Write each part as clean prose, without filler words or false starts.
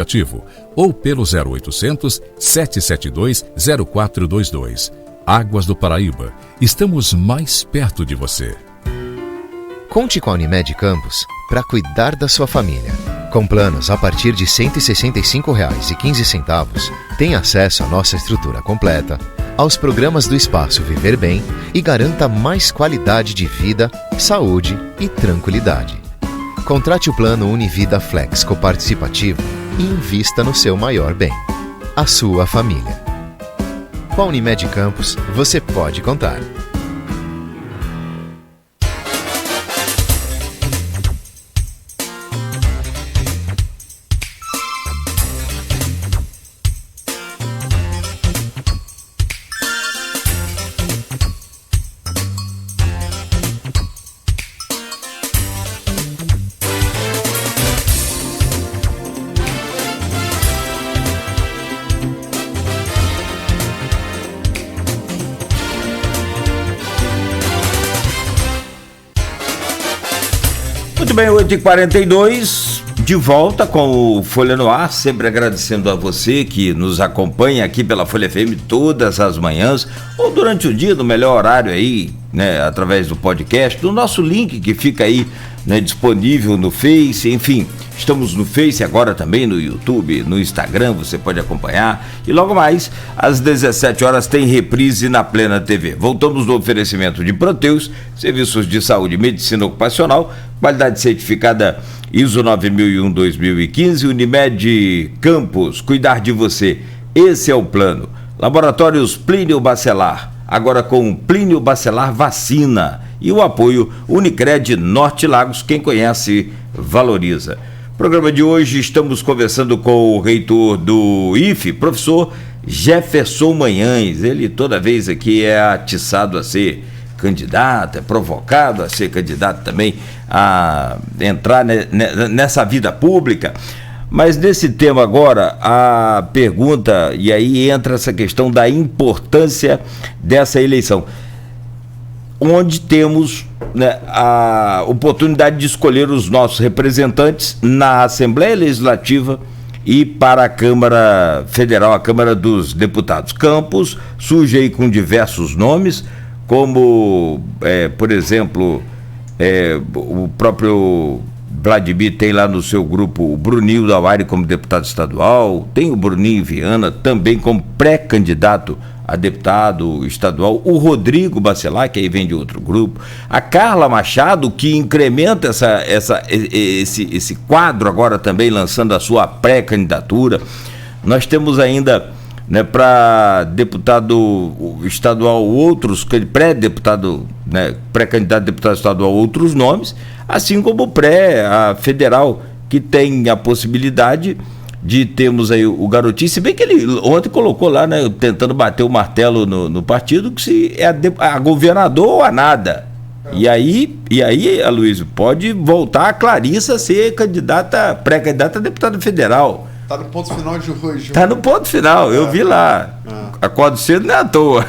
ativo ou pelo 0800 772 0422. Águas do Paraíba, estamos mais perto de você. Conte com a Unimed Campos para cuidar da sua família. Com planos a partir de R$ 165,15, tem acesso à nossa estrutura completa, aos programas do Espaço Viver Bem e garanta mais qualidade de vida, saúde e tranquilidade. Contrate o plano Univida Flex Coparticipativo e invista no seu maior bem, a sua família. Com a Unimed Campos, você pode contar. Muito bem, 8h42, de volta com o Folha no Ar, sempre agradecendo a você que nos acompanha aqui pela Folha FM todas as manhãs, ou durante o dia, no melhor horário aí, né, através do podcast, do nosso link que fica aí, né, disponível no Face, enfim, estamos no Face agora também, no YouTube, no Instagram, você pode acompanhar, e logo mais, às 17 horas tem reprise na Plena TV. Voltamos no oferecimento de Proteus, serviços de saúde e medicina ocupacional, qualidade certificada ISO 9001-2015, Unimed Campos, cuidar de você, esse é o plano. Laboratórios Plínio Bacelar, agora com Plínio Bacelar Vacina, e o apoio Unicred Norte Lagos, quem conhece, valoriza. Programa de hoje, estamos conversando com o reitor do IFE, professor Jefferson Manhães. Ele toda vez aqui é atiçado a ser candidato, é provocado a ser candidato também a entrar nessa vida pública. Mas nesse tema agora, a pergunta, e aí entra essa questão da importância dessa eleição, onde temos, né, a oportunidade de escolher os nossos representantes na Assembleia Legislativa e para a Câmara Federal, a Câmara dos Deputados. Campos surge aí com diversos nomes, como, por exemplo, o próprio Vladimir tem lá no seu grupo o Bruninho Dauari como deputado estadual, tem o Bruninho Viana também como pré-candidato a deputado estadual, o Rodrigo Bacelar, que aí vem de outro grupo, a Carla Machado, que incrementa esse quadro agora também, lançando a sua pré-candidatura. Nós temos ainda, né, para deputado estadual outros, pré-deputado, né, pré-candidato a deputado estadual outros nomes, assim como a federal, que tem a possibilidade de termos aí o Garotinho, se bem que ele ontem colocou lá, né, tentando bater o martelo no partido, que se é a governador ou a nada. E aí, Aloysio, pode voltar a Clarissa a ser pré-candidata a deputada federal. Tá no ponto final de hoje. Tá no ponto final, eu vi lá. Acordo cedo não é à toa.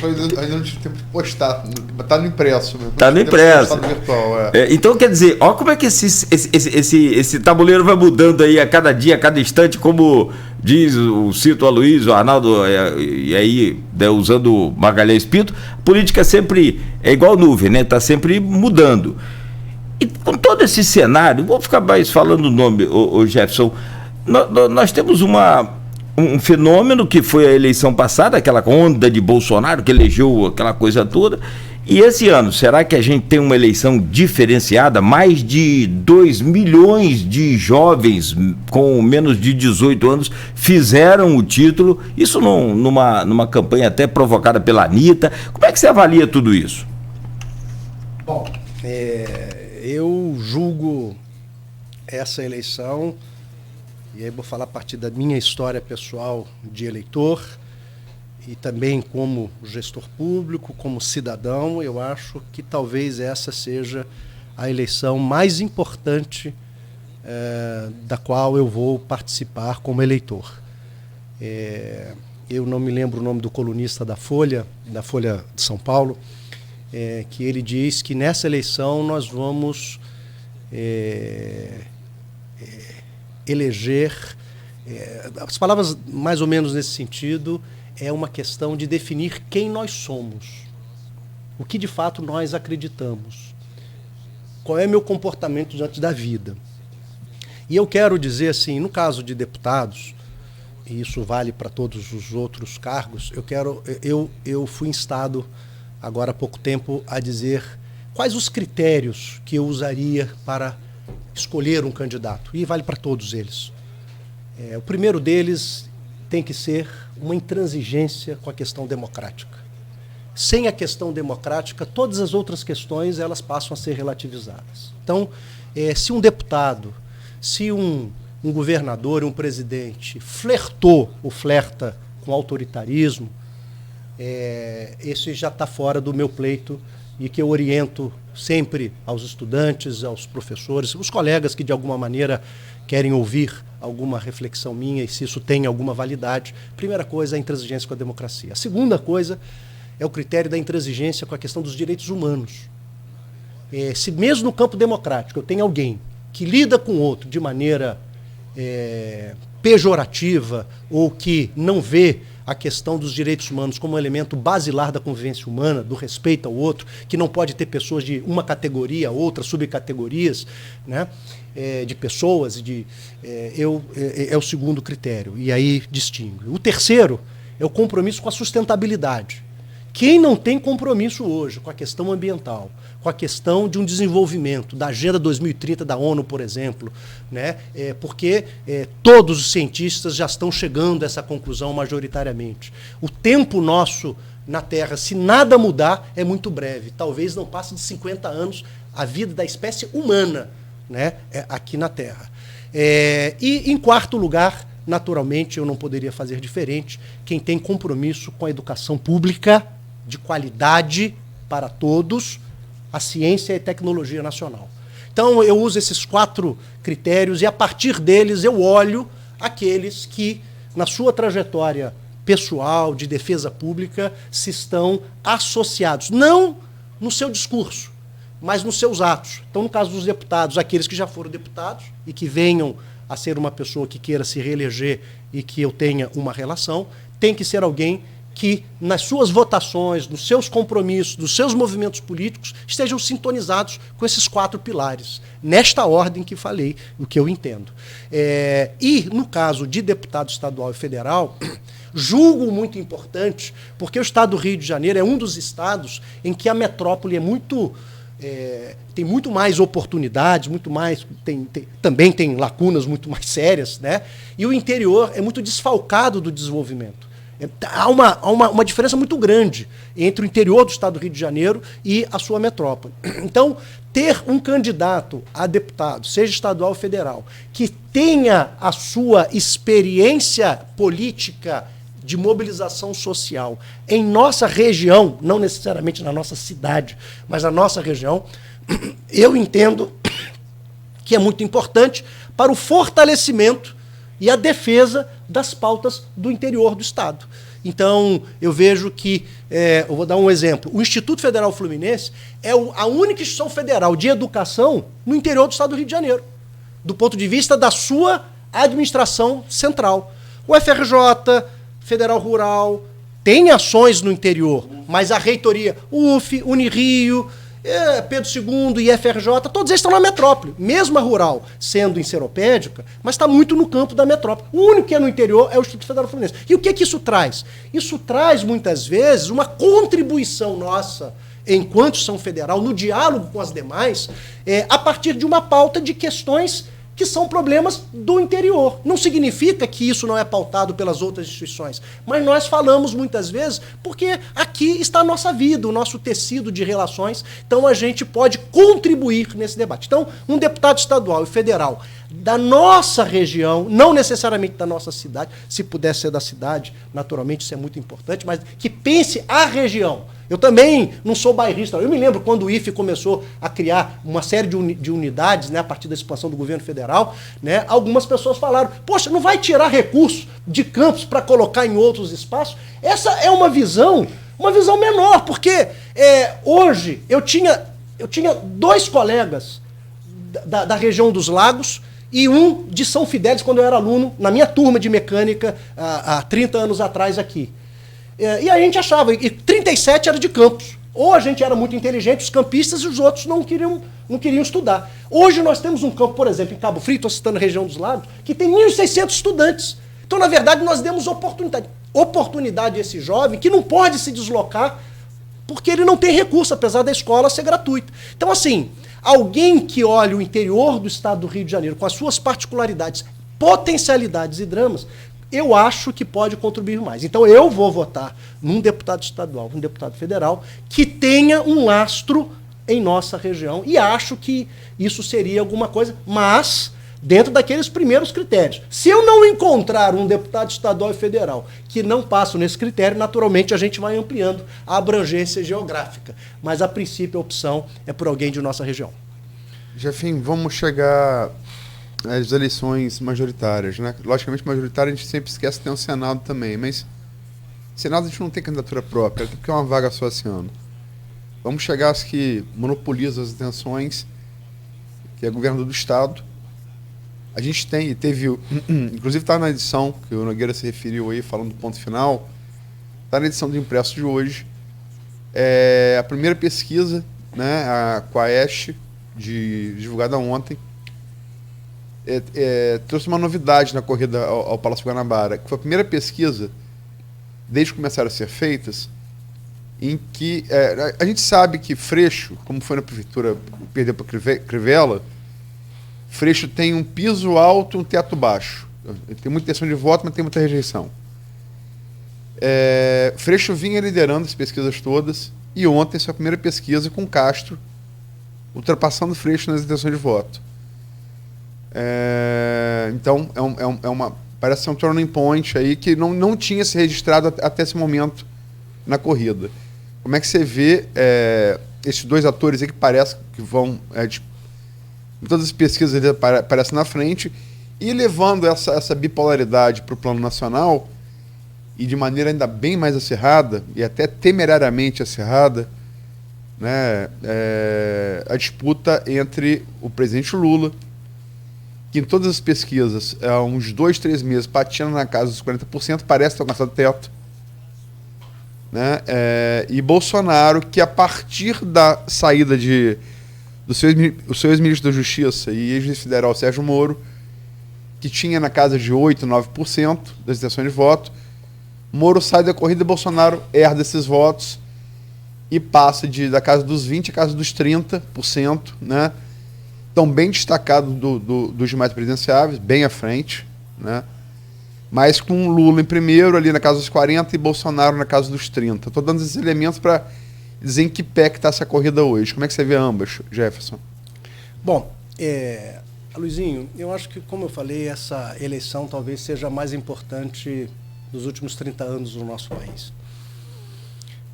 Ainda não tive tempo de postar. Tá no impresso mesmo. Tá no impresso. No virtual, então, quer dizer, olha como é que esse tabuleiro vai mudando aí a cada dia, a cada instante, como diz cito o Aloysio, o Arnaldo, e aí, né, usando o Magalhães Pinto, a política sempre é igual nuvem, né? Tá sempre mudando. E com todo esse cenário, vou ficar mais falando o nome, o Jefferson, nós temos um fenômeno que foi a eleição passada, aquela onda de Bolsonaro que elegeu aquela coisa toda, e esse ano, será que a gente tem uma eleição diferenciada? Mais de 2 milhões de jovens com menos de 18 anos fizeram o título, isso numa campanha até provocada pela Anitta. Como é que você avalia tudo isso? Bom, eu julgo essa eleição, e aí vou falar a partir da minha história pessoal de eleitor e também como gestor público, como cidadão. Eu acho que talvez essa seja a eleição mais importante da qual eu vou participar como eleitor. Eu não me lembro o nome do colunista da Folha de São Paulo, que ele diz que nessa eleição nós vamos eleger, as palavras mais ou menos nesse sentido, é uma questão de definir quem nós somos, o que de fato nós acreditamos, qual é meu comportamento diante da vida. E eu quero dizer assim, no caso de deputados, e isso vale para todos os outros cargos, eu fui instado agora há pouco tempo a dizer quais os critérios que eu usaria para escolher um candidato, e vale para todos eles. O primeiro deles tem que ser uma intransigência com a questão democrática. Sem a questão democrática, todas as outras questões elas passam a ser relativizadas. Então, se um deputado, se um governador, um presidente flertou ou flerta com autoritarismo, esse já está fora do meu pleito e que eu oriento sempre aos estudantes, aos professores, os colegas que de alguma maneira querem ouvir alguma reflexão minha e se isso tem alguma validade. Primeira coisa é a intransigência com a democracia. A segunda coisa é o critério da intransigência com a questão dos direitos humanos. Se mesmo no campo democrático eu tenho alguém que lida com o outro de maneira pejorativa ou que não vê a questão dos direitos humanos como um elemento basilar da convivência humana, do respeito ao outro, que não pode ter pessoas de uma categoria a outra, subcategorias, né, de pessoas, é o segundo critério, e aí distingue. O terceiro é o compromisso com a sustentabilidade. Quem não tem compromisso hoje com a questão ambiental, com a questão de um desenvolvimento, da Agenda 2030 da ONU, por exemplo, né? Porque todos os cientistas já estão chegando a essa conclusão majoritariamente. O tempo nosso na Terra, se nada mudar, é muito breve. Talvez não passe de 50 anos a vida da espécie humana, né? Aqui na Terra. E, em quarto lugar, naturalmente, eu não poderia fazer diferente, quem tem compromisso com a educação pública de qualidade para todos, a ciência e a tecnologia nacional. Então, eu uso esses 4 critérios e, a partir deles, eu olho aqueles que, na sua trajetória pessoal, de defesa pública, se estão associados, não no seu discurso, mas nos seus atos. Então, no caso dos deputados, aqueles que já foram deputados e que venham a ser uma pessoa que queira se reeleger e que eu tenha uma relação, tem que ser alguém que, nas suas votações, nos seus compromissos, nos seus movimentos políticos, estejam sintonizados com esses 4 pilares, nesta ordem que falei, o que eu entendo. E, no caso de deputado estadual e federal, julgo muito importante, porque o estado do Rio de Janeiro é um dos estados em que a metrópole tem muito mais oportunidades, muito mais, também tem lacunas muito mais sérias, né? E o interior é muito desfalcado do desenvolvimento. Há uma diferença muito grande entre o interior do estado do Rio de Janeiro e a sua metrópole. Então, ter um candidato a deputado, seja estadual ou federal, que tenha a sua experiência política de mobilização social em nossa região, não necessariamente na nossa cidade, mas na nossa região, eu entendo que é muito importante para o fortalecimento e a defesa das pautas do interior do Estado. Então, eu vejo que, eu vou dar um exemplo, o Instituto Federal Fluminense é a única instituição federal de educação no interior do Estado do Rio de Janeiro, do ponto de vista da sua administração central. O FRJ, Federal Rural, tem ações no interior, mas a reitoria, UF, Unirio, Pedro II e FRJ, todos eles estão na metrópole. Mesmo a rural sendo enceropédica, mas está muito no campo da metrópole. O único que é no interior é o Instituto Federal Fluminense. E o que isso traz? Isso traz, muitas vezes, uma contribuição nossa, enquanto São Federal, no diálogo com as demais, a partir de uma pauta de questões que são problemas do interior. Não significa que isso não é pautado pelas outras instituições, mas nós falamos muitas vezes porque aqui está a nossa vida, o nosso tecido de relações, então a gente pode contribuir nesse debate. Então, um deputado estadual e federal da nossa região, não necessariamente da nossa cidade, se puder ser da cidade, naturalmente isso é muito importante, mas que pense a região. Eu também não sou bairrista. Eu me lembro quando o IFE começou a criar uma série de unidades, né, a partir da expansão do governo federal, né, algumas pessoas falaram, poxa, não vai tirar recursos de campos para colocar em outros espaços? Essa é uma visão menor, porque hoje eu tinha 2 colegas da região dos lagos e um de São Fidélis, quando eu era aluno, na minha turma de mecânica, há 30 anos atrás aqui. E a gente achava, e 37 era de Campos. Ou a gente era muito inteligente, os campistas, e os outros não queriam estudar. Hoje nós temos um campo, por exemplo, em Cabo Frio, estou citando a região dos lagos, que tem 1.600 estudantes. Então, na verdade, nós demos oportunidade a esse jovem que não pode se deslocar porque ele não tem recurso, apesar da escola ser gratuita. Então, assim, alguém que olha o interior do estado do Rio de Janeiro com as suas particularidades, potencialidades e dramas, eu acho que pode contribuir mais. Então eu vou votar num deputado estadual, num deputado federal, que tenha um lastro em nossa região, e acho que isso seria alguma coisa, mas dentro daqueles primeiros critérios. Se eu não encontrar um deputado estadual e federal que não passa nesse critério, naturalmente a gente vai ampliando a abrangência geográfica. Mas a princípio a opção é por alguém de nossa região. Jefinho, vamos chegar às eleições majoritárias, né? Logicamente, majoritária a gente sempre esquece que tem um Senado também, mas Senado a gente não tem candidatura própria, até porque é uma vaga só esse ano. Vamos chegar às que monopolizam as atenções, que é governador do Estado. A gente teve, inclusive está na edição, que o Nogueira se referiu aí, falando do ponto final, está na edição do impresso de hoje, a primeira pesquisa, né, a Quaest, divulgada ontem, trouxe uma novidade na corrida ao Palácio Guanabara, que foi a primeira pesquisa, desde que começaram a ser feitas, em que a gente sabe que Freixo, como foi na prefeitura, perdeu para Crivella, Freixo tem um piso alto e um teto baixo. Ele tem muita intenção de voto, mas tem muita rejeição. Freixo vinha liderando as pesquisas todas, e ontem sua primeira pesquisa com Castro, ultrapassando Freixo nas intenções de voto. Então, parece ser um turning point aí que não tinha se registrado até esse momento na corrida. Como é que você vê esses dois atores aí que parece que vão, em todas as pesquisas ele aparece na frente, e levando essa bipolaridade para o plano nacional, e de maneira ainda bem mais acirrada, e até temerariamente acirrada, né, a disputa entre o presidente Lula, que em todas as pesquisas, há uns 2, 3 meses, patina na casa dos 40%, parece ter alcançado o teto, né? E Bolsonaro, que a partir da saída do seu ex-ministro da Justiça e ex-juiz federal Sérgio Moro, que tinha na casa de 8, 9% das intenções de voto, Moro sai da corrida e Bolsonaro herda esses votos e passa da casa dos 20% à casa dos 30%, né? Então, bem destacado dos demais presidenciáveis, bem à frente, né? Mas com Lula em primeiro, ali na casa dos 40%, e Bolsonaro na casa dos 30%. Estou dando esses elementos para dizer em que pé que está essa corrida hoje. Como é que você vê ambas, Jefferson? Bom, Luizinho, eu acho que, como eu falei, essa eleição talvez seja a mais importante dos últimos 30 anos no nosso país.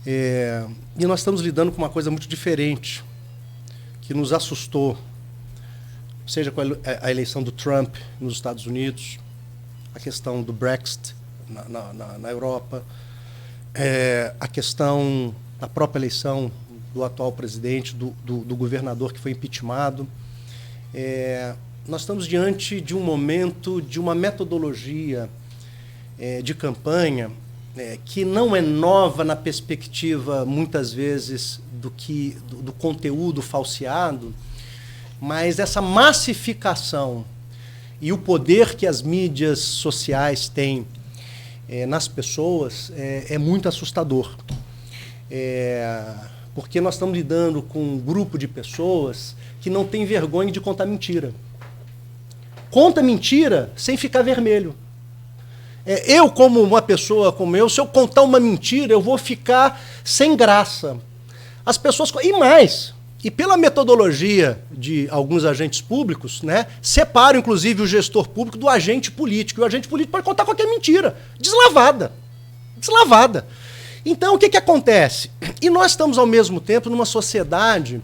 E nós estamos lidando com uma coisa muito diferente, que nos assustou, seja com a eleição do Trump nos Estados Unidos, a questão do Brexit na Europa, a questão da própria eleição do atual presidente, do governador que foi impeachmentado. Nós estamos diante de um momento, de uma metodologia de campanha que não é nova na perspectiva, muitas vezes, do conteúdo falseado, mas essa massificação e o poder que as mídias sociais têm nas pessoas é muito assustador. Porque nós estamos lidando com um grupo de pessoas que não tem vergonha de contar mentira. Conta mentira sem ficar vermelho. Eu, como uma pessoa como eu, se eu contar uma mentira, eu vou ficar sem graça. As pessoas... E pela metodologia de alguns agentes públicos, né, separam, inclusive, o gestor público do agente político. E o agente político pode contar qualquer mentira. Deslavada. Deslavada. Então, o que acontece? E nós estamos, ao mesmo tempo, numa sociedade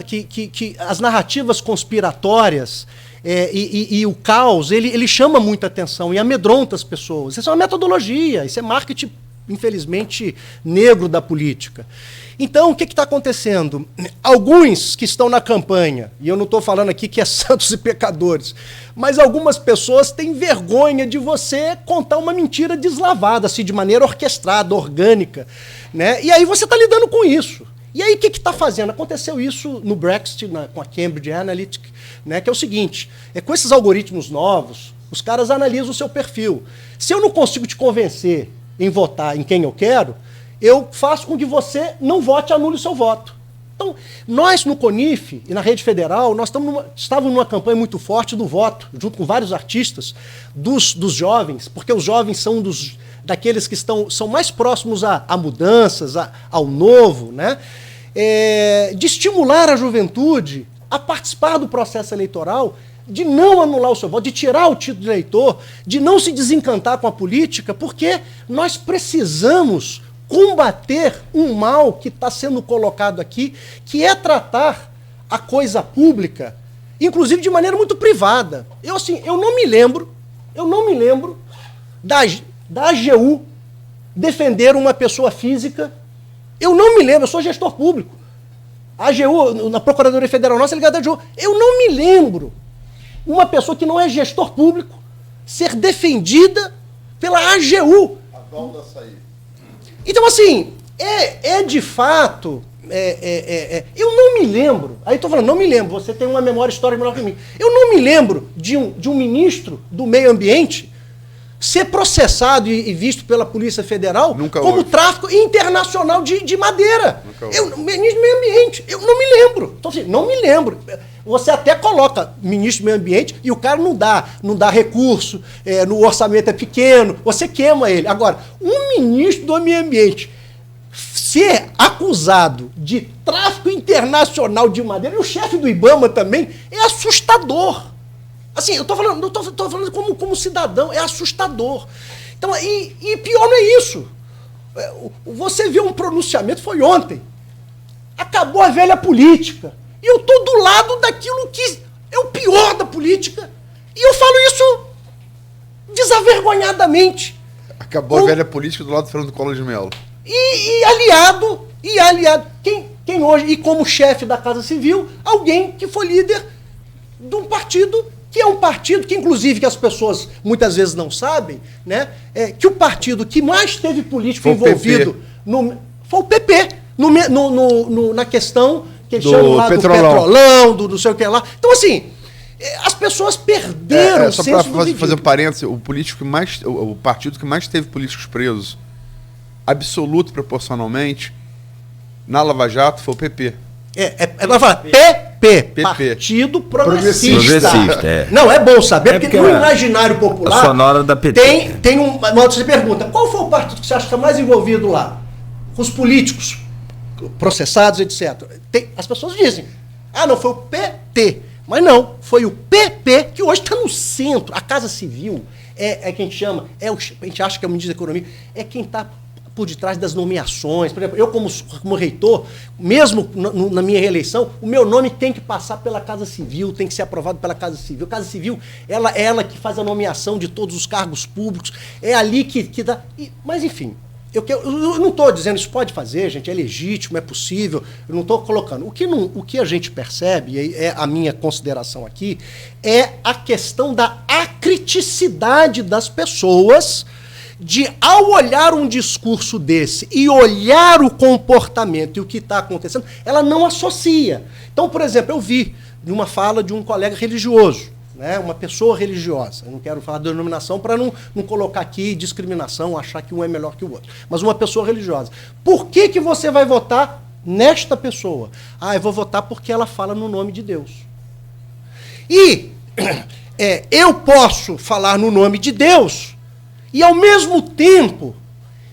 que as narrativas conspiratórias e o caos, ele chama muita atenção e amedronta as pessoas. Isso é uma metodologia, isso é marketing infelizmente, negro da política. Então, o que está acontecendo? Alguns que estão na campanha, e eu não estou falando aqui que é santos e pecadores, mas algumas pessoas têm vergonha de você contar uma mentira deslavada, assim, de maneira orquestrada, orgânica, né? E aí você está lidando com isso. E aí o que está fazendo? Aconteceu isso no Brexit, com a Cambridge Analytica, né? Que é o seguinte, com esses algoritmos novos, os caras analisam o seu perfil. Se eu não consigo te convencer em votar em quem eu quero, eu faço com que você não vote e anule o seu voto. Então, nós no CONIF e na Rede Federal, nós estávamos numa campanha muito forte do voto, junto com vários artistas, dos jovens, porque os jovens são daqueles que são mais próximos a mudanças, ao novo, né? De estimular a juventude a participar do processo eleitoral, de não anular o seu voto, de tirar o título de eleitor, de não se desencantar com a política, porque nós precisamos combater um mal que está sendo colocado aqui, que é tratar a coisa pública, inclusive de maneira muito privada. Eu não me lembro da AGU defender uma pessoa física. Eu não me lembro, eu sou gestor público. A AGU, na Procuradoria Federal nossa, é ligada à AGU. Eu não me lembro uma pessoa que não é gestor público ser defendida pela AGU. Então, assim, de fato, eu não me lembro, aí estou falando, não me lembro, você tem uma memória histórica melhor que mim, eu não me lembro de um ministro do meio ambiente ser processado e visto pela Polícia Federal como tráfico internacional de madeira. Ministro do meio ambiente, eu não me lembro. Então, assim, não me lembro. Você até coloca ministro do meio ambiente e o cara não dá recurso, no orçamento é pequeno, você queima ele. Agora, um ministro do meio ambiente ser acusado de tráfico internacional de madeira, e o chefe do IBAMA também, é assustador. Assim, eu estou falando como cidadão, é assustador. Então, e pior não é isso. Você viu um pronunciamento, foi ontem. Acabou a velha política. E eu estou do lado daquilo que é o pior da política. E eu falo isso desavergonhadamente. Acabou a velha política do lado do Fernando Collor de Mello. E aliado. Quem hoje, e como chefe da Casa Civil, alguém que foi líder de um partido, que é um partido que, inclusive, que as pessoas muitas vezes não sabem, né? Que o partido que mais teve político envolvido foi o PP, na questão que eles chamam lá do petrolão, do não sei o que lá. Então, assim, as pessoas perderam o senso do devido. Só para fazer um parênteses, o partido que mais teve políticos presos, absoluto proporcionalmente, na Lava Jato, foi o PP. Ela fala PP, Partido Progressista. Não, é bom saber, porque no imaginário popular, a sonora da PT. tem uma outra, você pergunta, qual foi o partido que você acha que está mais envolvido lá? Os políticos processados, etc. As pessoas dizem, não, foi o PT. Mas não, foi o PP que hoje está no centro. A Casa Civil é quem chama, a gente acha que é o ministro da Economia, é quem está por detrás das nomeações. Por exemplo, eu como reitor, mesmo na minha reeleição, o meu nome tem que passar pela Casa Civil, tem que ser aprovado pela Casa Civil. A Casa Civil, ela que faz a nomeação de todos os cargos públicos, é ali que dá... Mas, enfim, eu não estou dizendo isso pode fazer, gente, é legítimo, é possível, eu não estou colocando. O que a gente percebe, e é a minha consideração aqui, é a questão da acriticidade das pessoas de, ao olhar um discurso desse e olhar o comportamento e o que está acontecendo, ela não associa. Então, por exemplo, eu vi numa fala de um colega religioso, né, uma pessoa religiosa, eu não quero falar de denominação para não colocar aqui discriminação, achar que um é melhor que o outro, mas uma pessoa religiosa. Por que você vai votar nesta pessoa? Eu vou votar porque ela fala no nome de Deus. E eu posso falar no nome de Deus e, ao mesmo tempo,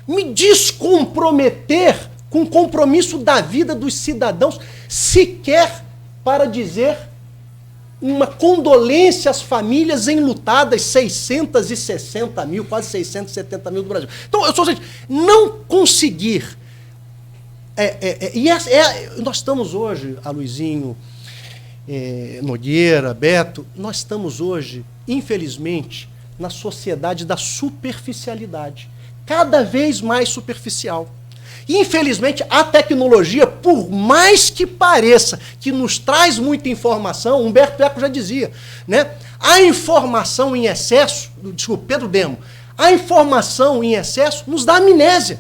me descomprometer com o compromisso da vida dos cidadãos, sequer para dizer uma condolência às famílias enlutadas, 660 mil, quase 670 mil do Brasil. Então, não conseguir... nós estamos hoje, Aloysinho, Nogueira, Beto, nós estamos hoje, infelizmente, na sociedade da superficialidade. cada vez mais superficial. E, infelizmente, a tecnologia, por mais que pareça que nos traz muita informação, Humberto Eco já dizia, né? A informação em excesso, desculpa, Pedro Demo, a informação em excesso nos dá amnésia.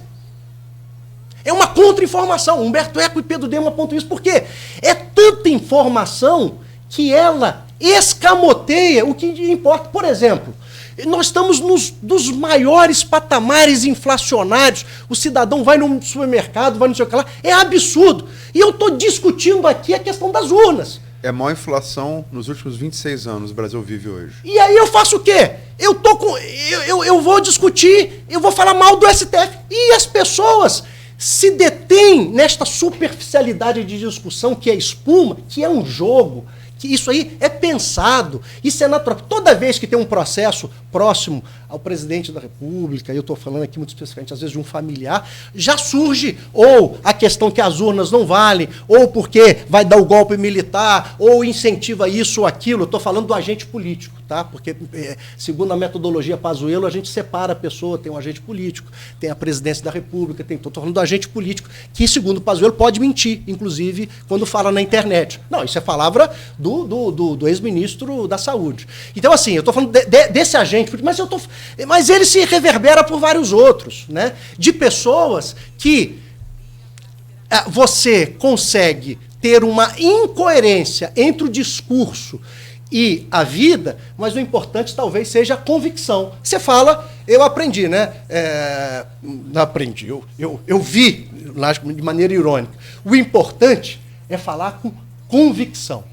É uma contra-informação. Humberto Eco e Pedro Demo apontam isso. Por quê? É tanta informação que ela escamoteia o que importa. Por exemplo, nós estamos dos maiores patamares inflacionários. O cidadão vai no supermercado, vai não sei o que lá. É absurdo. E eu estou discutindo aqui a questão das urnas. É a maior inflação nos últimos 26 anos o Brasil vive hoje. E aí eu faço o quê? Eu vou discutir, eu vou falar mal do STF. E as pessoas se detêm nesta superficialidade de discussão que é espuma, que é um jogo, que isso aí é pensado, isso é natural. Toda vez que tem um processo próximo ao presidente da República, eu estou falando aqui muito especificamente, às vezes, de um familiar, já surge ou a questão que as urnas não valem, ou porque vai dar o golpe militar, ou incentiva isso ou aquilo. Eu estou falando do agente político, tá? Porque, segundo a metodologia Pazuello, a gente separa a pessoa, tem um agente político, tem a presidência da República, estou falando do agente político, que, segundo o Pazuello, pode mentir, inclusive, quando fala na internet. Não, isso é palavra do ex-ministro da Saúde. Então, assim, eu estou falando desse agente, mas ele se reverbera por vários outros, né? De pessoas que você consegue ter uma incoerência entre o discurso e a vida, mas o importante talvez seja a convicção. Você fala, eu aprendi, né? Não aprendi, eu vi, de maneira irônica. O importante é falar com convicção.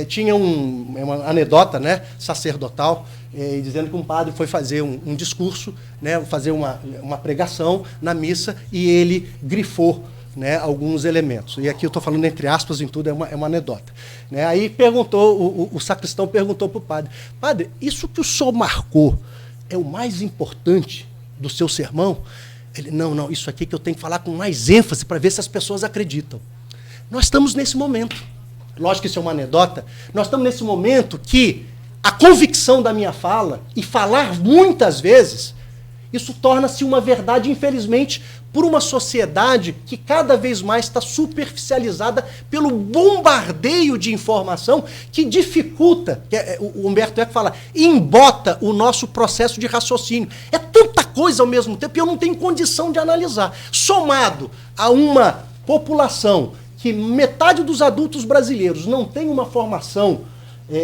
Tinha uma anedota, né, sacerdotal, dizendo que um padre foi fazer um discurso, né, fazer uma pregação na missa, e ele grifou, né, alguns elementos. E aqui eu estou falando entre aspas em tudo, é uma anedota. Né? Aí perguntou, o sacristão perguntou para o padre: padre, isso que o senhor marcou é o mais importante do seu sermão? Ele: não, isso aqui que eu tenho que falar com mais ênfase para ver se as pessoas acreditam. Nós estamos nesse momento. Lógico que isso é uma anedota. Nós estamos nesse momento que a convicção da minha fala, e falar muitas vezes, isso torna-se uma verdade, infelizmente, por uma sociedade que cada vez mais está superficializada pelo bombardeio de informação que dificulta, o Humberto Eco fala, embota o nosso processo de raciocínio. É tanta coisa ao mesmo tempo e eu não tenho condição de analisar. Somado a uma população que metade dos adultos brasileiros não tem uma formação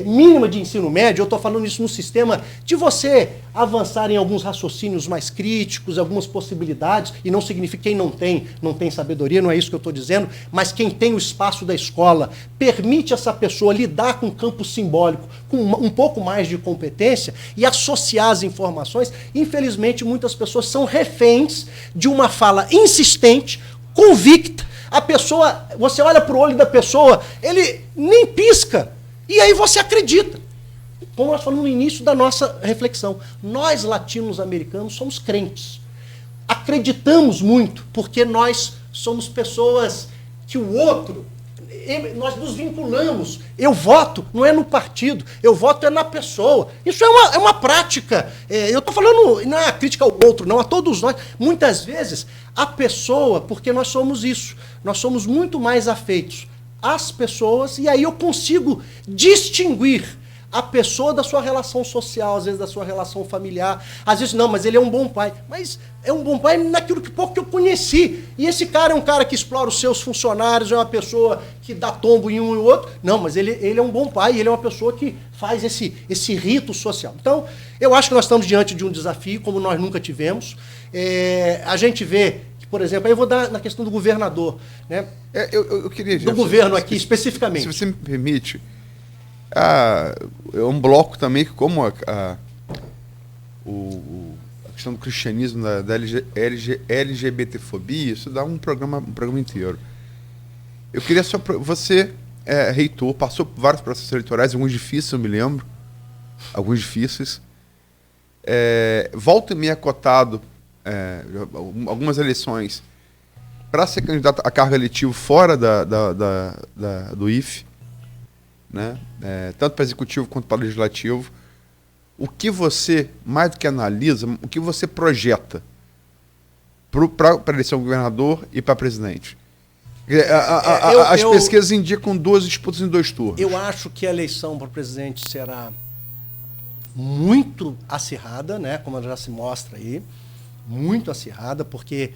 mínima de ensino médio, eu estou falando isso no sistema de você avançar em alguns raciocínios mais críticos, algumas possibilidades, e não significa quem não tem sabedoria, não é isso que eu estou dizendo, mas quem tem o espaço da escola permite essa pessoa lidar com o campo simbólico com um pouco mais de competência e associar as informações. Infelizmente, muitas pessoas são reféns de uma fala insistente, convicta. A pessoa, você olha para o olho da pessoa, ele nem pisca, e aí você acredita. Como nós falamos no início da nossa reflexão, nós latinos-americanos somos crentes. Acreditamos muito, porque nós somos pessoas que o outro, nós nos vinculamos. Eu voto, não é no partido, eu voto é na pessoa. Isso é uma prática. Eu estou falando, não é a crítica ao outro, não, a todos nós. Muitas vezes, a pessoa, porque nós somos isso, nós somos muito mais afeitos às pessoas, e aí eu consigo distinguir a pessoa da sua relação social, às vezes da sua relação familiar. Às vezes, não, mas ele é um bom pai. Mas é um bom pai naquilo que pouco que eu conheci. E esse cara é um cara que explora os seus funcionários, é uma pessoa que dá tombo em um e outro. Não, mas ele é um bom pai, ele é uma pessoa que faz esse rito social. Então, eu acho que nós estamos diante de um desafio, como nós nunca tivemos. A gente vê, por exemplo, aí eu vou dar na questão do governador, né? Eu queria... Do governo aqui, especificamente. Se você me permite... é um bloco também que, como a questão do cristianismo, da LGBTfobia, isso dá um programa inteiro. Eu queria só... Você é reitor, passou por vários processos eleitorais, alguns difíceis, eu me lembro. Alguns difíceis. Volta e meia cotado algumas eleições para ser candidato a cargo eletivo fora do IFE. Né? Tanto para executivo quanto para legislativo. o que você, mais do que analisa, o que você projeta para a eleição do governador e para presidente? As pesquisas indicam 2 disputas em 2 turnos. Eu acho que a eleição para presidente será muito acirrada, né, como ela já se mostra aí, muito acirrada, porque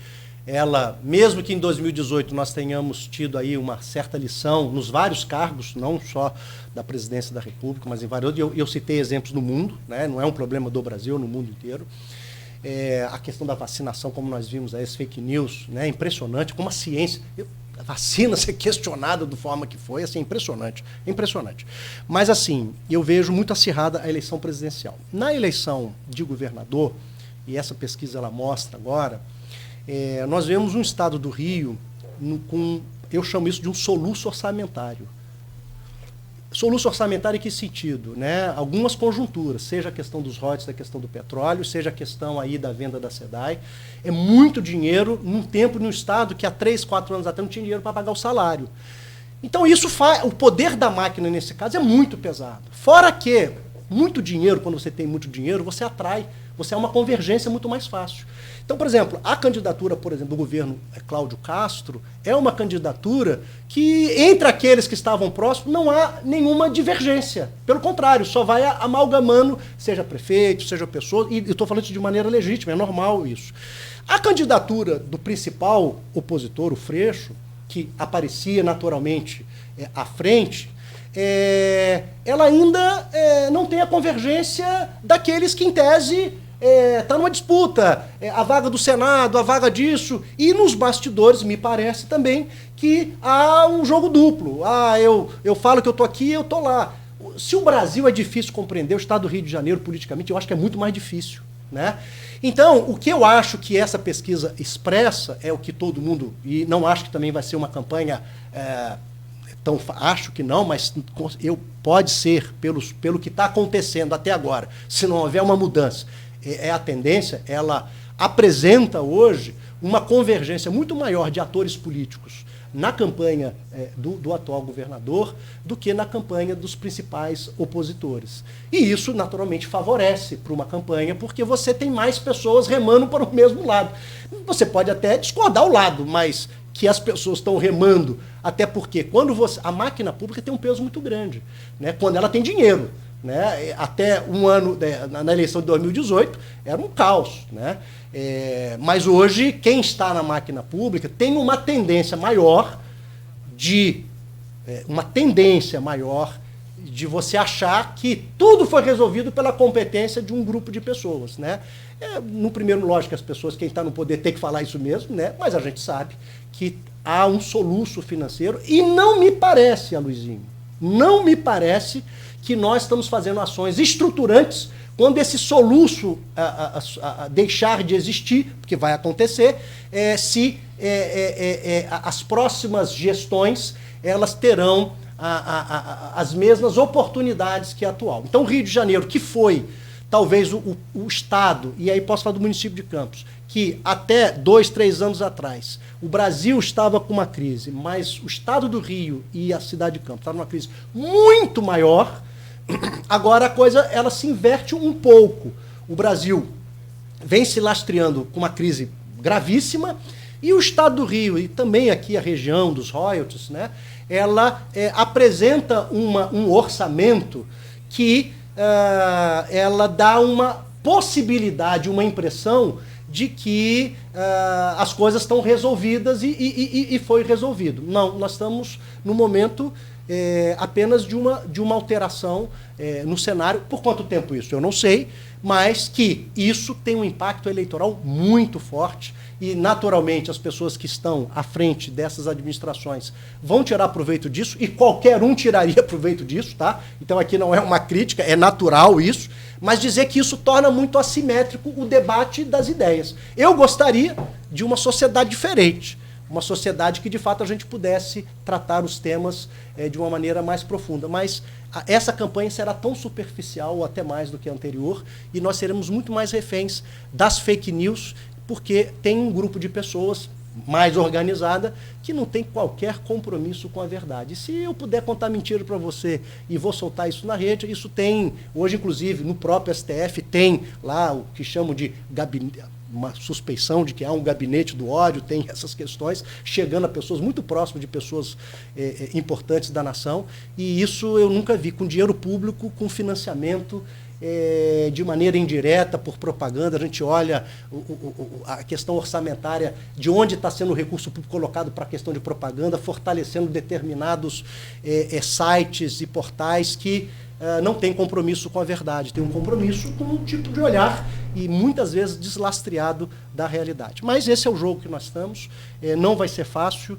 ela, mesmo que em 2018 nós tenhamos tido aí uma certa lição nos vários cargos, não só da presidência da República, mas em vários outros, eu citei exemplos no mundo, né, não é um problema do Brasil, no mundo inteiro. A questão da vacinação, como nós vimos aí, as fake news, né, impressionante, como a ciência... A vacina ser questionada da forma que foi, assim, impressionante, impressionante. Mas, assim, eu vejo muito acirrada a eleição presidencial. Na eleição de governador, e essa pesquisa ela mostra agora, nós vemos um estado do Rio com, eu chamo isso de um soluço orçamentário. Soluço orçamentário em que sentido? Né? Algumas conjunturas, seja a questão dos royalties, da questão do petróleo, seja a questão aí da venda da SEDAI. É muito dinheiro num tempo, num estado que há 3, 4 anos atrás não tinha dinheiro para pagar o salário. Então isso faz, o poder da máquina nesse caso é muito pesado. Fora que muito dinheiro, quando você tem muito dinheiro, você atrai, você é uma convergência muito mais fácil. Então, por exemplo, a candidatura, por exemplo, do governo Cláudio Castro é uma candidatura que, entre aqueles que estavam próximos, não há nenhuma divergência. Pelo contrário, só vai amalgamando, seja prefeito, seja pessoa, e estou falando isso de maneira legítima, é normal isso. A candidatura do principal opositor, o Freixo, que aparecia naturalmente à frente, ela ainda não tem a convergência daqueles que, em tese, está numa disputa, a vaga do Senado, a vaga disso, e nos bastidores, me parece também, que há um jogo duplo. Eu falo que eu estou aqui, eu estou lá. Se o Brasil é difícil compreender, o estado do Rio de Janeiro, politicamente, eu acho que é muito mais difícil, né? Então, o que eu acho que essa pesquisa expressa é o que todo mundo, e não acho que também vai ser uma campanha... Então, acho que não, mas pode ser, pelo que está acontecendo até agora, se não houver uma mudança. A tendência, ela apresenta hoje uma convergência muito maior de atores políticos na campanha do atual governador do que na campanha dos principais opositores. E isso, naturalmente, favorece para uma campanha, porque você tem mais pessoas remando para o mesmo lado. Você pode até discordar o lado, mas que as pessoas estão remando, até porque a máquina pública tem um peso muito grande, né, quando ela tem dinheiro. Né? Até um ano, na eleição de 2018, era um caos. Né? Mas hoje, quem está na máquina pública tem uma tendência maior de você achar que tudo foi resolvido pela competência de um grupo de pessoas. Né? No primeiro, lógico, as pessoas, quem está no poder tem que falar isso mesmo, né? Mas a gente sabe que há um soluço financeiro e não me parece, Aloizinho, não me parece que nós estamos fazendo ações estruturantes quando esse soluço deixar de existir, porque vai acontecer, se as próximas gestões elas terão as mesmas oportunidades que a atual. Então, o Rio de Janeiro, que foi talvez o estado, e aí posso falar do município de Campos, que até 2, 3 anos atrás o Brasil estava com uma crise, mas o estado do Rio e a cidade de Campos estavam numa crise muito maior. Agora a coisa ela se inverte um pouco. O Brasil vem se lastreando com uma crise gravíssima e o estado do Rio e também aqui a região dos royalties, né, ela apresenta um orçamento que ela dá uma possibilidade, uma impressão de que as coisas estão resolvidas e foi resolvido. Não, nós estamos no momento apenas de uma alteração no cenário. Por quanto tempo isso? Eu não sei, mas que isso tem um impacto eleitoral muito forte e, naturalmente, as pessoas que estão à frente dessas administrações vão tirar proveito disso e qualquer um tiraria proveito disso, tá? Então aqui não é uma crítica, é natural isso, mas dizer que isso torna muito assimétrico o debate das ideias. Eu gostaria de uma sociedade diferente, uma sociedade que, de fato, a gente pudesse tratar os temas de uma maneira mais profunda. Mas essa campanha será tão superficial, ou até mais do que a anterior, e nós seremos muito mais reféns das fake news, porque tem um grupo de pessoas, mais organizada, que não tem qualquer compromisso com a verdade. Se eu puder contar mentira para você e vou soltar isso na rede, isso tem, hoje inclusive no próprio STF tem lá o que chamam de gabinete, uma suspeição de que há um gabinete do ódio, tem essas questões chegando a pessoas muito próximas de pessoas importantes da nação, e isso eu nunca vi, com dinheiro público, com financiamento de maneira indireta, por propaganda. A gente olha a questão orçamentária, de onde está sendo o recurso público colocado para a questão de propaganda, fortalecendo determinados sites e portais que não tem compromisso com a verdade, tem um compromisso com um tipo de olhar e muitas vezes deslastreado da realidade. Mas esse é o jogo que nós estamos, não vai ser fácil.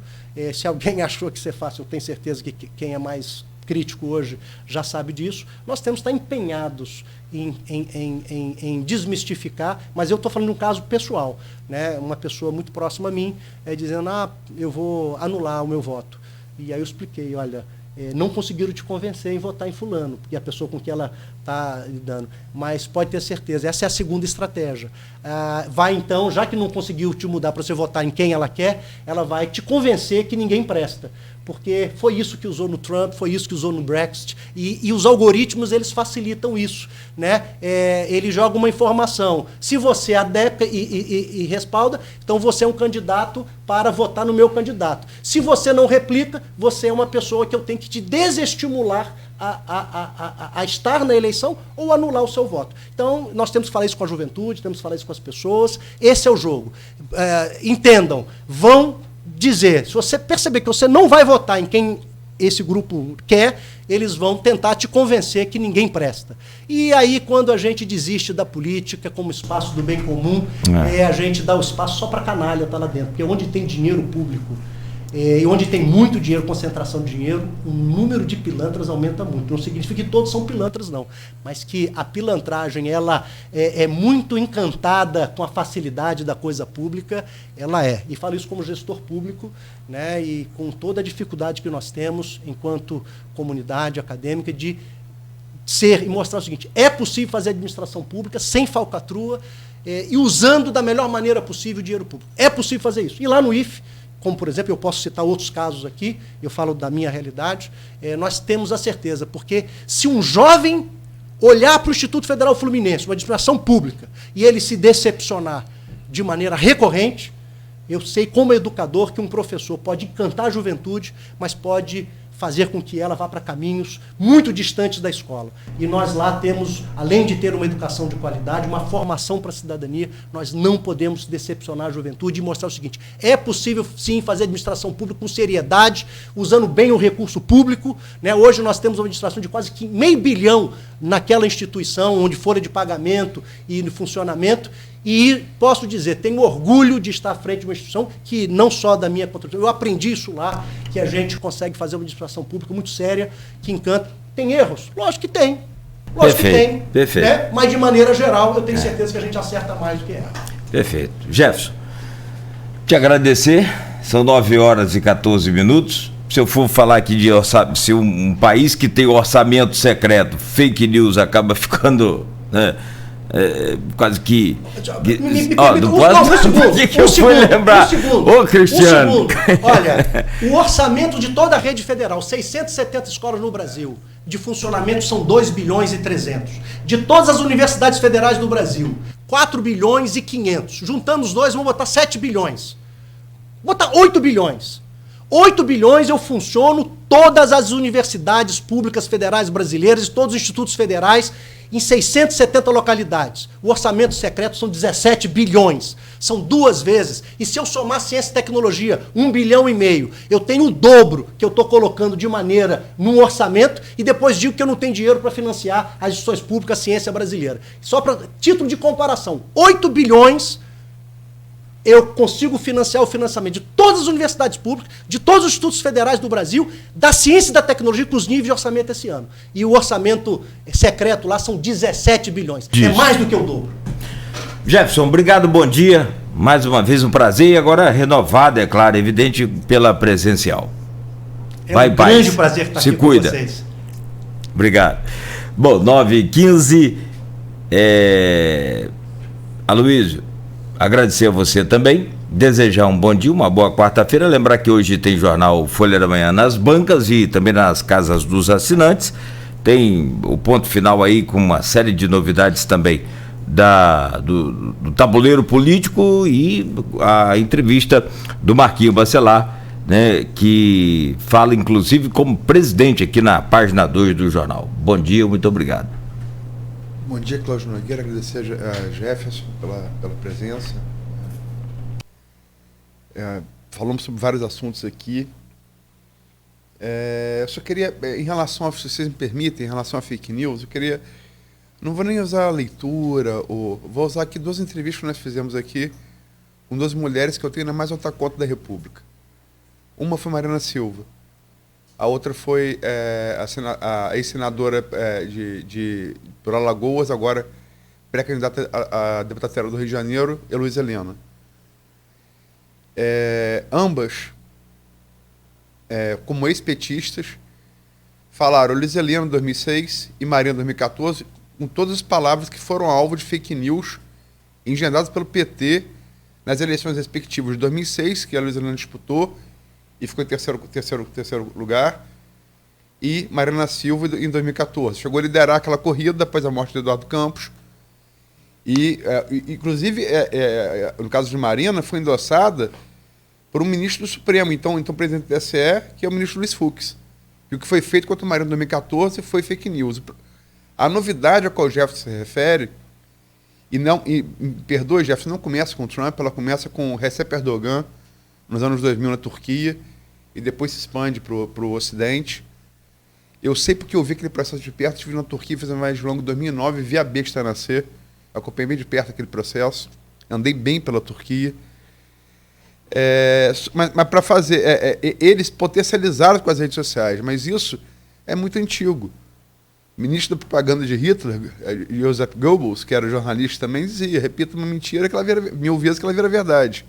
Se alguém achou que ia ser fácil, eu tenho certeza que quem é mais crítico hoje já sabe disso. Nós temos que estar empenhados em desmistificar, mas eu estou falando de um caso pessoal, né? Uma pessoa muito próxima a mim dizendo, eu vou anular o meu voto. E aí eu expliquei, olha, não conseguiram te convencer em votar em fulano, porque a pessoa com que ela está lidando. Mas pode ter certeza, essa é a segunda estratégia. Vai então, já que não conseguiu te mudar para você votar em quem ela quer, ela vai te convencer que ninguém presta. Porque foi isso que usou no Trump, foi isso que usou no Brexit, e os algoritmos, eles facilitam isso, né? Ele joga uma informação, se você adepta e respalda, então você é um candidato para votar no meu candidato. Se você não replica, você é uma pessoa que eu tenho que te desestimular a estar na eleição ou anular o seu voto. Então, nós temos que falar isso com a juventude, temos que falar isso com as pessoas, esse é o jogo. Entendam, vão dizer, se você perceber que você não vai votar em quem esse grupo quer, eles vão tentar te convencer que ninguém presta. E aí, quando a gente desiste da política como espaço do bem comum, a gente dá o espaço só para canalha estar lá dentro, porque onde tem dinheiro público e onde tem muito dinheiro, concentração de dinheiro, o número de pilantras aumenta muito. Não significa que todos são pilantras, não, mas que a pilantragem ela é muito encantada com a facilidade da coisa pública, ela é. E falo isso como gestor público, né, e com toda a dificuldade que nós temos enquanto comunidade acadêmica de ser e mostrar o seguinte: é possível fazer administração pública sem falcatrua e usando da melhor maneira possível o dinheiro público. É possível fazer isso. E lá no IFE, como, por exemplo, eu posso citar outros casos aqui, eu falo da minha realidade, nós temos a certeza, porque se um jovem olhar para o Instituto Federal Fluminense, uma administração pública, e ele se decepcionar de maneira recorrente, eu sei como educador que um professor pode encantar a juventude, mas pode fazer com que ela vá para caminhos muito distantes da escola. E nós lá temos, além de ter uma educação de qualidade, uma formação para a cidadania, nós não podemos decepcionar a juventude e mostrar o seguinte: é possível sim fazer administração pública com seriedade, usando bem o recurso público, né? Hoje nós temos uma administração de quase $500 bilhão naquela instituição, onde folha de pagamento e no funcionamento. E posso dizer, tenho orgulho de estar à frente de uma instituição que não só da minha contribuição, eu aprendi isso lá, que a gente consegue fazer uma administração pública muito séria, que encanta. Tem erros? Lógico que tem. Lógico que tem. Perfeito. Né? Mas de maneira geral, eu tenho certeza que a gente acerta mais do que erra. Perfeito. Jefferson, te agradecer, são 9h14. Se eu for falar aqui de orçamento, se um país que tem orçamento secreto, fake news, acaba ficando... né, quase que... não posso... eu fui lembrar. Ô, Cristiano. Olha, o orçamento de toda a rede federal, 670 escolas no Brasil, de funcionamento são 2 bilhões e 300. De todas as universidades federais do Brasil, 4 bilhões e 500. Juntando os dois, vamos botar 7 bilhões. Vou botar 8 bilhões. 8 bilhões eu funciono todas as universidades públicas federais brasileiras e todos os institutos federais em 670 localidades. O orçamento secreto são 17 bilhões. São 2 vezes. E se eu somar ciência e tecnologia, 1,5 bilhão, eu tenho o dobro que eu estou colocando de maneira num orçamento e depois digo que eu não tenho dinheiro para financiar as instituições públicas, a ciência brasileira. Só para título de comparação, 8 bilhões eu consigo financiar o financiamento de todas as universidades públicas, de todos os institutos federais do Brasil, da ciência e da tecnologia, com os níveis de orçamento esse ano. E o orçamento secreto lá são 17 bilhões. Isso. É mais do que o dobro. Jefferson, obrigado, bom dia. Mais uma vez um prazer e agora renovado, é claro, evidente, pela presencial. Vai, um grande prazer estar aqui com vocês. Obrigado. Bom, 9h15. Aloysio, agradecer a você também. desejar um bom dia, uma boa quarta-feira. Lembrar que hoje tem jornal Folha da Manhã nas bancas e também nas casas dos assinantes. Tem o ponto final aí com uma série de novidades também do tabuleiro político e a entrevista do Marquinho Bacelar, né, que fala inclusive como presidente aqui na página 2 do jornal. Bom dia, muito obrigado. Bom dia, Cláudio Nogueira, agradecer a Jefferson pela presença. Falamos sobre vários assuntos aqui. Eu só queria, em relação se vocês me permitem, em relação a fake news, eu queria, não vou nem usar a leitura, vou usar aqui 2 entrevistas que nós fizemos aqui com 2 mulheres que eu tenho na mais alta conta da República. Uma foi Mariana Silva, a outra foi a ex-senadora por Alagoas, agora pré-candidata a deputada federal do Rio de Janeiro, Heloísa Helena. Ambas, como ex-petistas, falaram Heloísa Helena em 2006 e Mariana em 2014, com todas as palavras que foram alvo de fake news engendradas pelo PT nas eleições respectivas de 2006, que a Heloísa Helena disputou e ficou em terceiro lugar, e Mariana Silva em 2014. Chegou a liderar aquela corrida depois da morte de Eduardo Campos. E, inclusive, no caso de Mariana, foi endossada por um ministro do Supremo, então presidente do TSE, que é o ministro Luiz Fux. E o que foi feito contra Mariana em 2014 foi fake news. A novidade a qual o Jefferson se refere, perdoe, Jefferson, não começa com Trump, ela começa com Recep Erdogan, nos anos 2000 na Turquia, e depois se expande para o Ocidente. Eu sei porque eu vi aquele processo de perto, estive na Turquia, fiz uma viagem longa em 2009, vi a besta nascer, acompanhei bem de perto aquele processo, andei bem pela Turquia. Mas para fazer, eles potencializaram com as redes sociais, mas isso é muito antigo. O ministro da propaganda de Hitler, Joseph Goebbels, que era jornalista também, dizia, repita uma mentira que ela vira 1000 vezes que ela vira verdade.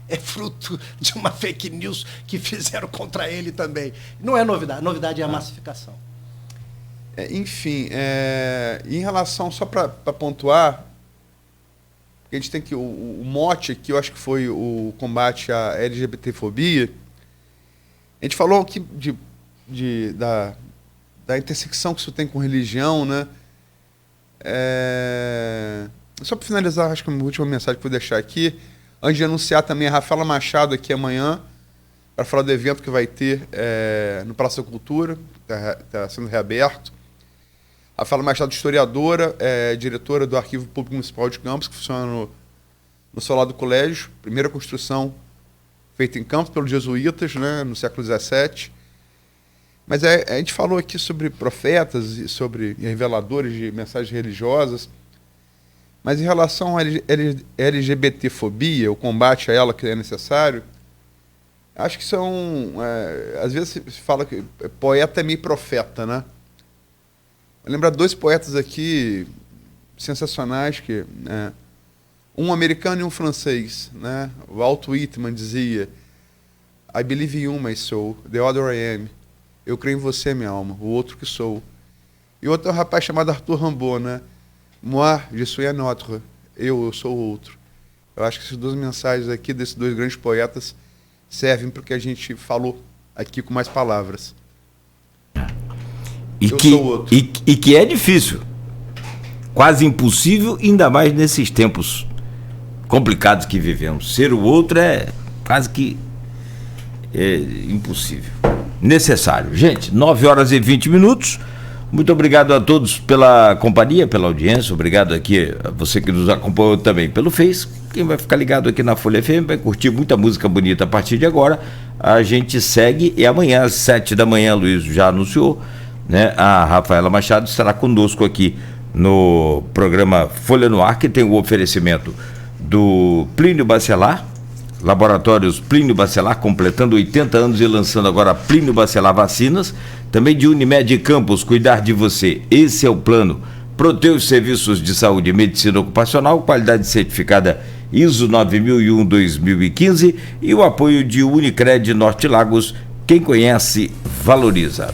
É fruto de uma fake news que fizeram contra ele também. Não é novidade, a novidade é a massificação. Enfim, em relação, só para pontuar, porque a gente tem que, o mote aqui, eu acho que foi o combate à LGBTfobia, a gente falou aqui da intersecção que isso tem com religião, né? Só para finalizar, acho que a última mensagem que eu vou deixar aqui, antes de anunciar também a Rafaela Machado aqui amanhã, para falar do evento que vai ter no Praça da Cultura, está sendo reaberto. A Rafaela Machado, historiadora, diretora do Arquivo Público Municipal de Campos, que funciona no solar do colégio, primeira construção feita em Campos pelos jesuítas, né, no século XVII. Mas a gente falou aqui sobre profetas e sobre reveladores de mensagens religiosas, mas em relação à LGBTfobia, o combate a ela que é necessário, acho que são... às vezes se fala que poeta é meio profeta, né? Eu lembro de 2 poetas aqui sensacionais, um americano e um francês, né? O Walt Whitman dizia I believe in you, my soul, the other I am. Eu creio em você, minha alma, o outro que sou. E outro é um rapaz chamado Arthur Rimbaud, né? Moi, je suis un autre. Eu sou o outro. Eu acho que essas 2 mensagens aqui, desses 2 grandes poetas, servem para o que a gente falou aqui com mais palavras. E que é difícil. Quase impossível, ainda mais nesses tempos complicados que vivemos. Ser o outro é quase que impossível. Necessário. Gente, 9h20. Muito obrigado a todos pela companhia, pela audiência. Obrigado aqui a você que nos acompanhou também pelo Face. Quem vai ficar ligado aqui na Folha FM vai curtir muita música bonita a partir de agora. A gente segue e amanhã às 7h, Luiz já anunciou, né? A Rafaela Machado estará conosco aqui no programa Folha no Ar, que tem o oferecimento do Plínio Bacelar, Laboratórios Plínio Bacelar, completando 80 anos e lançando agora Plínio Bacelar Vacinas. Também de Unimed Campos, cuidar de você. Esse é o plano. Proteus Serviços de Saúde e Medicina Ocupacional, qualidade certificada ISO 9001-2015 e o apoio de Unicred Norte Lagos. Quem conhece, valoriza.